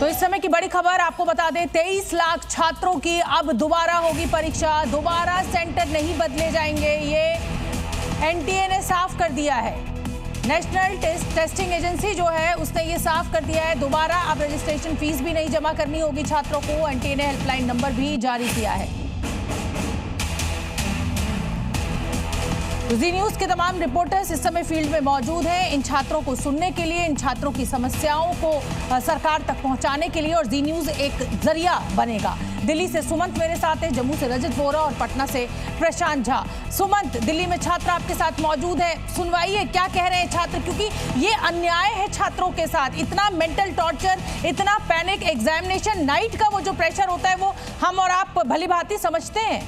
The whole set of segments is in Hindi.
इस समय की बड़ी खबर आपको बता दें, 23 लाख छात्रों की अब दोबारा होगी परीक्षा। दोबारा सेंटर नहीं बदले जाएंगे, ये एनटीए ने साफ कर दिया है। नेशनल टेस्टिंग एजेंसी जो है उसने ये साफ कर दिया है, दोबारा अब रजिस्ट्रेशन फीस भी नहीं जमा करनी होगी छात्रों को। एनटीए ने हेल्पलाइन नंबर भी जारी किया है। जी न्यूज के तमाम रिपोर्टर्स इस समय फील्ड में मौजूद हैं, इन छात्रों को सुनने के लिए, इन छात्रों की समस्याओं को सरकार तक पहुंचाने के लिए, और जी न्यूज एक जरिया बनेगा। दिल्ली से सुमंत मेरे साथ है, जम्मू से रजत बोरा और पटना से प्रशांत झा। सुमंत, दिल्ली में छात्र आपके साथ मौजूद है, सुनवाइए क्या कह रहे हैं छात्र, क्योंकि ये अन्याय है छात्रों के साथ। इतना मेंटल टॉर्चर, इतना पैनिक, एग्जामिनेशन नाइट का वो जो प्रेशर होता है वो हम और आप भली भांति समझते हैं।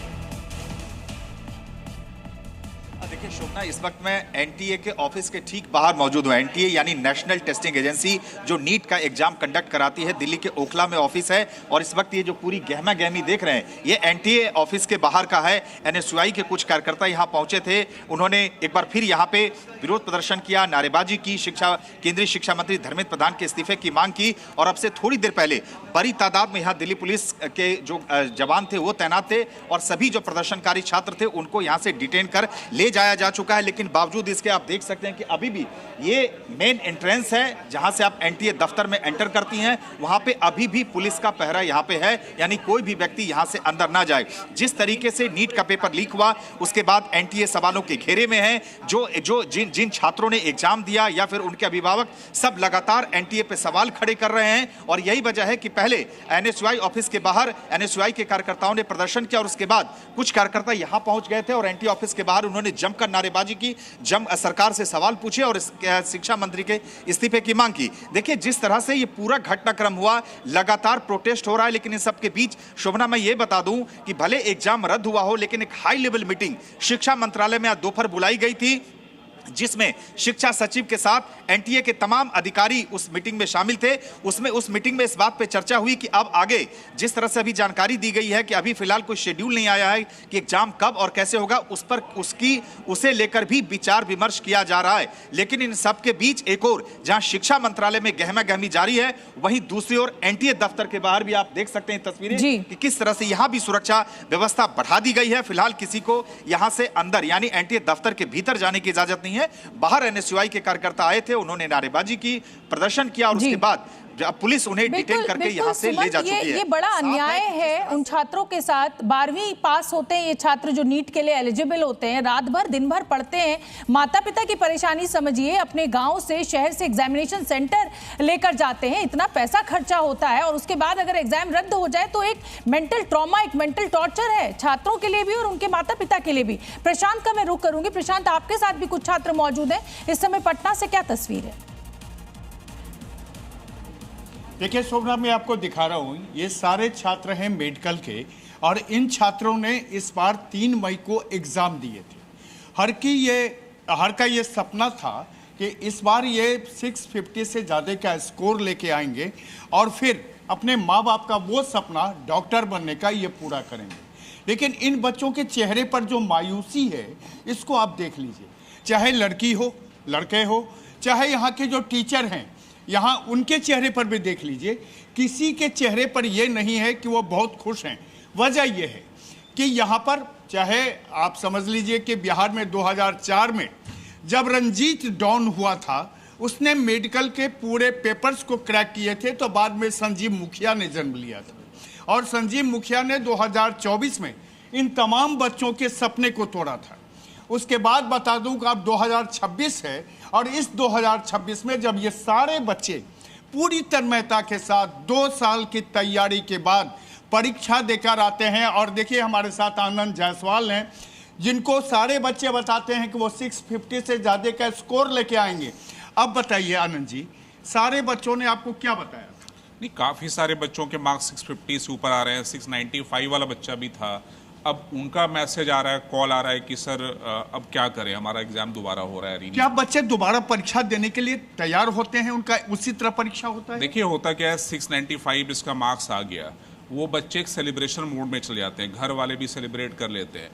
देखिए शोभना, इस वक्त मैं एनटीए के ऑफिस के ठीक बाहर मौजूद हूँ। एनटीए यानी नेशनल टेस्टिंग एजेंसी, जो नीट का एग्जाम कंडक्ट कराती है, दिल्ली के ओखला में ऑफिस है। और इस वक्त ये जो पूरी गहमा गहमी देख रहे हैं, ये एनटीए ऑफिस के बाहर का है। एनएसयूआई के कुछ कार्यकर्ता यहाँ पहुंचे थे, उन्होंने एक बार फिर यहाँ पे विरोध प्रदर्शन किया, नारेबाजी की, केंद्रीय शिक्षा मंत्री धर्मेंद्र प्रधान के इस्तीफे की मांग की। और अब से थोड़ी देर पहले बड़ी तादाद में यहाँ दिल्ली पुलिस के जो जवान थे वो तैनात थे, और सभी जो प्रदर्शनकारी छात्र थे उनको यहाँ से डिटेन कर ले जाया जा चुका है। लेकिन बावजूद इसके आप देख सकते हैं कि अभी भी ये मेन एंट्रेंस है जहां से आप एनटीए दफ्तर में एंटर करती हैं, वहां पे अभी भी पुलिस का पहरा यहां पे है, यानी कोई भी व्यक्ति यहां से अंदर ना जाए। जिस तरीके से नीट का पेपर लीक हुआ उसके बाद एनटीए सवालों के घेरे में है। जिन छात्रों ने एग्जाम दिया या फिर उनके अभिभावक, सब लगातार एनटीए पे सवाल खड़े कर रहे हैं। और यही वजह है कि पहले एनएसयूआई ऑफिस के बाहर एनएसयूआई के कार्यकर्ताओं ने प्रदर्शन किया, और उसके बाद कुछ कार्यकर्ता यहां पहुंच गए थे और एनटीए ऑफिस के बाहर उन्होंने जमकर नारेबाजी की, सरकार से सवाल पूछे और शिक्षा मंत्री के इस्तीफे की मांग की। देखिए जिस तरह से ये पूरा घटनाक्रम हुआ, लगातार प्रोटेस्ट हो रहा है। लेकिन इन सब के बीच शोभना, मैं ये बता दूं कि भले एग्जाम रद्द हुआ हो, लेकिन एक हाई लेवल मीटिंग शिक्षा मंत्रालय में आज दोपहर बुलाई गई थी, जिसमें शिक्षा सचिव के साथ एनटीए के तमाम अधिकारी उस मीटिंग में शामिल थे। उस मीटिंग में इस बात पे चर्चा हुई कि अब आगे जिस तरह से अभी जानकारी दी गई है कि अभी फिलहाल कोई शेड्यूल नहीं आया है कि एग्जाम कब और कैसे होगा, उसे लेकर भी विचार विमर्श किया जा रहा है। लेकिन इन सब के बीच एक और जहां शिक्षा मंत्रालय में गहमा गहमी जारी है, वहीं दूसरी ओर एनटीए दफ्तर के बाहर भी आप देख सकते हैं तस्वीरें कि किस तरह से यहां भी सुरक्षा व्यवस्था बढ़ा दी गई है। फिलहाल किसी को यहां से अंदर यानी एनटीए दफ्तर के भीतर जाने की इजाजत नहीं है। बाहर एनएसयूआई के कार्यकर्ता आए थे, उन्होंने नारेबाजी की, प्रदर्शन किया, और उसके बाद पुलिस उन्हें डिटेन करके यहां से ले जा चुकी है। ये बड़ा अन्याय है उन छात्रों के साथ। 12वीं पास होते हैं ये छात्र जो नीट के लिए एलिजिबल होते हैं, रात भर दिन भर पढ़ते हैं। माता पिता की परेशानी समझिए, अपने गांव से शहर से एग्जामिनेशन सेंटर लेकर जाते हैं, इतना पैसा खर्चा होता है, और उसके बाद अगर एग्जाम रद्द हो जाए तो एक मेंटल ट्रॉमा, एक मेंटल टॉर्चर है छात्रों के लिए भी और उनके माता पिता के लिए भी। प्रशांत का मैं रुख करूंगी। प्रशांत, आपके साथ भी कुछ छात्र मौजूद हैं इस समय, पटना से क्या तस्वीर है? देखिए शोभना, मैं आपको दिखा रहा हूँ, ये सारे छात्र हैं मेडिकल के, और इन छात्रों ने इस बार 3 मई को एग्ज़ाम दिए थे। हर का ये सपना था कि इस बार ये 650 से ज़्यादा का स्कोर लेके आएंगे और फिर अपने माँ बाप का वो सपना डॉक्टर बनने का ये पूरा करेंगे। लेकिन इन बच्चों के चेहरे पर जो मायूसी है, इसको आप देख लीजिए। चाहे लड़की हो, लड़के हो, चाहे यहाँ के जो टीचर हैं, यहाँ उनके चेहरे पर भी देख लीजिए, किसी के चेहरे पर यह नहीं है कि वो बहुत खुश हैं। वजह यह है कि यहाँ पर, चाहे आप समझ लीजिए कि बिहार में 2004 में जब रंजीत डॉन हुआ था, उसने मेडिकल के पूरे पेपर्स को क्रैक किए थे, तो बाद में संजीव मुखिया ने जन्म लिया था, और संजीव मुखिया ने 2024 में इन तमाम बच्चों के सपने को तोड़ा था। उसके बाद बता दूं कि अब 2026 है, और इस 2026 में जब ये सारे बच्चे पूरी तन्मयता के साथ 2 साल की तैयारी के बाद परीक्षा देकर आते हैं, और देखिए हमारे साथ आनंद जायसवाल हैं, जिनको सारे बच्चे बताते हैं कि वो 650 से ज़्यादा का स्कोर लेके आएंगे। अब बताइए आनंद जी, सारे बच्चों ने आपको क्या बताया? नहीं, काफ़ी सारे बच्चों के मार्क्स 650 से ऊपर आ रहे हैं। 695 वाला बच्चा भी था। अब उनका मैसेज आ रहा है, कॉल आ रहा है कि सर अब क्या करें, हमारा एग्जाम दोबारा हो रहा है। क्या बच्चे दोबारा परीक्षा देने के लिए तैयार होते हैं? उनका उसी तरह परीक्षा होता है? देखिए होता क्या है, 695 इसका मार्क्स आ गया, वो बच्चे एक सेलिब्रेशन मूड में चले जाते हैं, घर वाले भी सेलिब्रेट कर लेते हैं।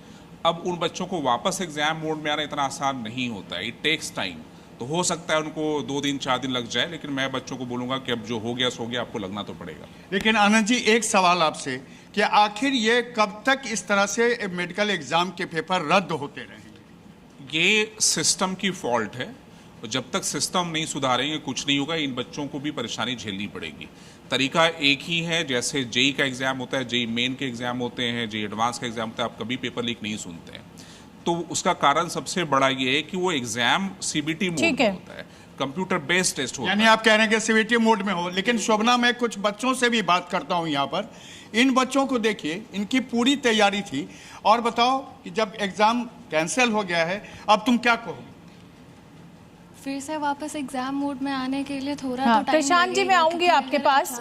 अब उन बच्चों को वापस एग्जाम मोड में आना इतना आसान नहीं होता है, इट टेक्स टाइम। तो हो सकता है उनको 2 दिन 4 दिन लग जाए, लेकिन मैं बच्चों को बोलूंगा कि अब जो हो गया सो गया, आपको लगना तो पड़ेगा। लेकिन आनंद जी, एक सवाल आपसे कि आखिर ये कब तक इस तरह से मेडिकल एग्जाम के पेपर रद्द होते रहेंगे? ये सिस्टम की फॉल्ट है, और जब तक सिस्टम नहीं सुधारेंगे कुछ नहीं होगा। इन बच्चों को भी परेशानी झेलनी पड़ेगी। तरीका एक ही है, जैसे जेई का एग्जाम होता है, जेई मेन के एग्जाम होते हैं, जेई एडवांस का एग्जाम होता है, आप कभी पेपर लीक नहीं सुनते हैं। तो उसका कारण सबसे बड़ा ये है कि वो एग्जाम सीबीटी मोड में होता है, कंप्यूटर बेस्ड टेस्ट होता है। यानी आप कह रहे हैं कि सीबीटी मोड में हो। लेकिन शोभना, मैं कुछ बच्चों से भी बात करता हूं यहाँ पर। इन बच्चों को देखिए, इनकी पूरी तैयारी थी, और बताओ कि जब एग्जाम कैंसिल हो गया है, अब तुम क्या कहोगे? फिर से वापस एग्जाम मोड में आने के लिए थोड़ा हाँ, तो टाइम प्रशांत जी, मैं लगेगा, आऊंगी क्योंकि आपके मेरा पास।